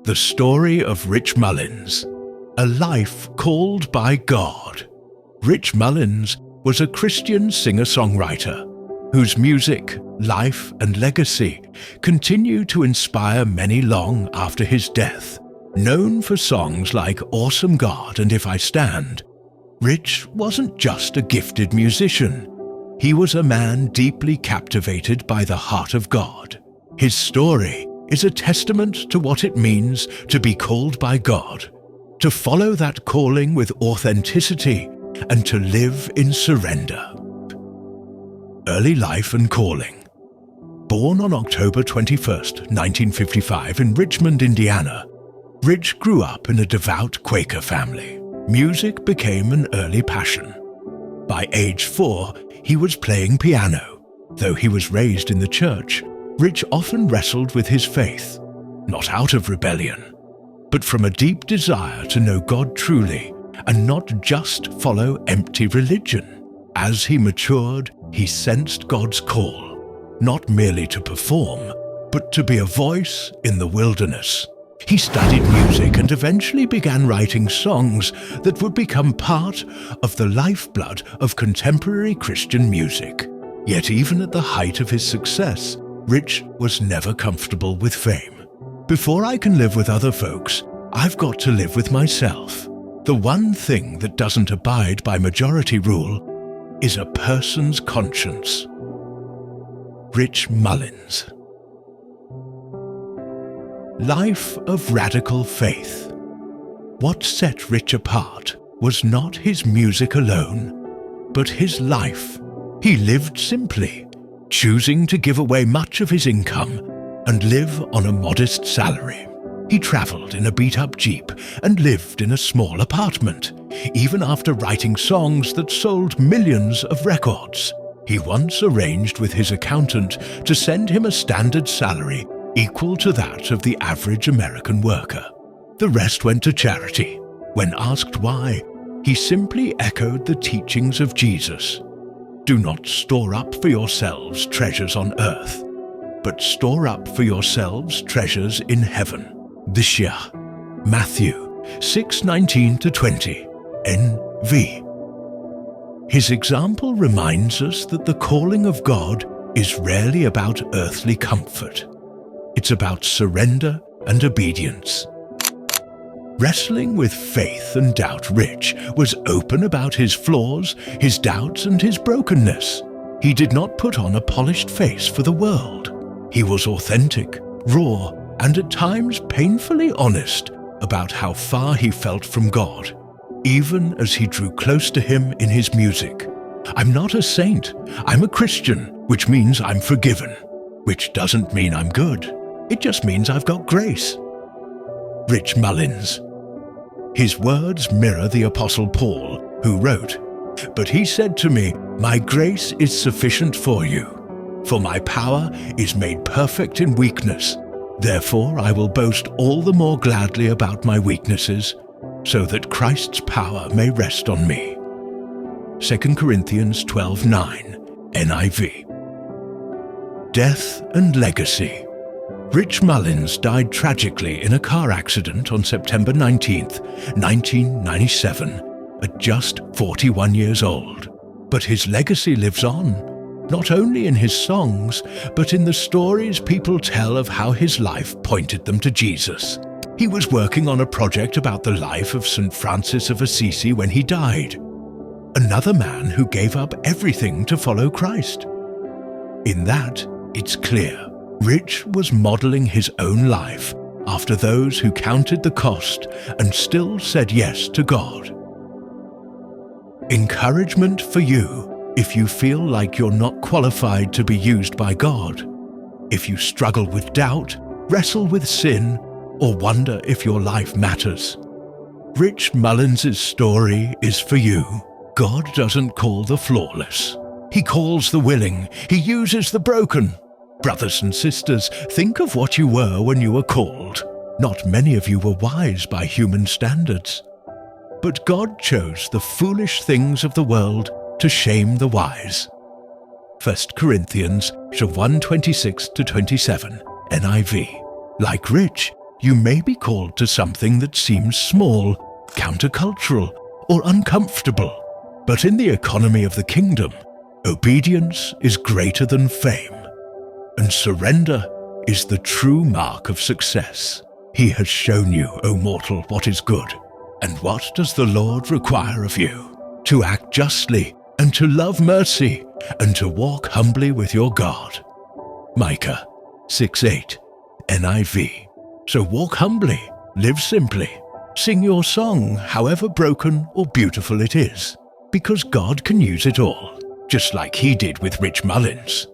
The story of Rich Mullins, a life called by God. Rich Mullins was a Christian singer-songwriter whose music, life and legacy continue to inspire many long after his death. Known for songs like Awesome God and If I Stand, Rich wasn't just a gifted musician. He was a man deeply captivated by the heart of God. His story is a testament to what it means to be called by God, to follow that calling with authenticity, and to live in surrender. Early life and calling. Born on October 21st, 1955 in Richmond, Indiana, Rich grew up in a devout Quaker family. Music became an early passion. By age 4, he was playing piano. Though he was raised in the church, Rich often wrestled with his faith, not out of rebellion, but from a deep desire to know God truly and not just follow empty religion. As he matured, he sensed God's call, not merely to perform, but to be a voice in the wilderness. He studied music and eventually began writing songs that would become part of the lifeblood of contemporary Christian music. Yet even at the height of his success, Rich was never comfortable with fame. Before I can live with other folks, I've got to live with myself. The one thing that doesn't abide by majority rule is a person's conscience. Rich Mullins. Life of radical faith. What set Rich apart was not his music alone, but his life. He lived simply, choosing to give away much of his income and live on a modest salary. He traveled in a beat-up Jeep and lived in a small apartment, even after writing songs that sold millions of records. He once arranged with his accountant to send him a standard salary equal to that of the average American worker. The rest went to charity. When asked why, he simply echoed the teachings of Jesus. Do not store up for yourselves treasures on earth, but store up for yourselves treasures in heaven. This year, Matthew 6:19-20, NV. His example reminds us that the calling of God is rarely about earthly comfort. It's about surrender and obedience. Wrestling with faith and doubt, Rich was open about his flaws, his doubts, and his brokenness. He did not put on a polished face for the world. He was authentic, raw, and at times painfully honest about how far he felt from God, even as he drew close to Him in his music. I'm not a saint. I'm a Christian, which means I'm forgiven, which doesn't mean I'm good. It just means I've got grace. Rich Mullins. His words mirror the Apostle Paul, who wrote, "But he said to me, my grace is sufficient for you, for my power is made perfect in weakness. Therefore I will boast all the more gladly about my weaknesses, so that Christ's power may rest on me." 2 Corinthians 12:9, NIV. Death and legacy. Rich Mullins died tragically in a car accident on September 19th, 1997, at just 41 years old. But his legacy lives on, not only in his songs, but in the stories people tell of how his life pointed them to Jesus. He was working on a project about the life of St. Francis of Assisi when he died, another man who gave up everything to follow Christ. In that, it's clear, Rich was modeling his own life after those who counted the cost and still said yes to God. Encouragement for you if you feel like you're not qualified to be used by God, if you struggle with doubt, wrestle with sin, or wonder if your life matters. Rich Mullins' story is for you. God doesn't call the flawless. He calls the willing. He uses the broken. Brothers and sisters, think of what you were when you were called. Not many of you were wise by human standards. But God chose the foolish things of the world to shame the wise. 1 Corinthians 1:26-27, NIV. Like Rich, You may be called to something that seems small, countercultural, or uncomfortable. But in the economy of the kingdom, obedience is greater than fame, and surrender is the true mark of success. He has shown you, O mortal, what is good. And what does the Lord require of you? To act justly, and to love mercy, and to walk humbly with your God. Micah 6:8, NIV. So walk humbly, live simply, sing your song however broken or beautiful it is, because God can use it all, just like He did with Rich Mullins.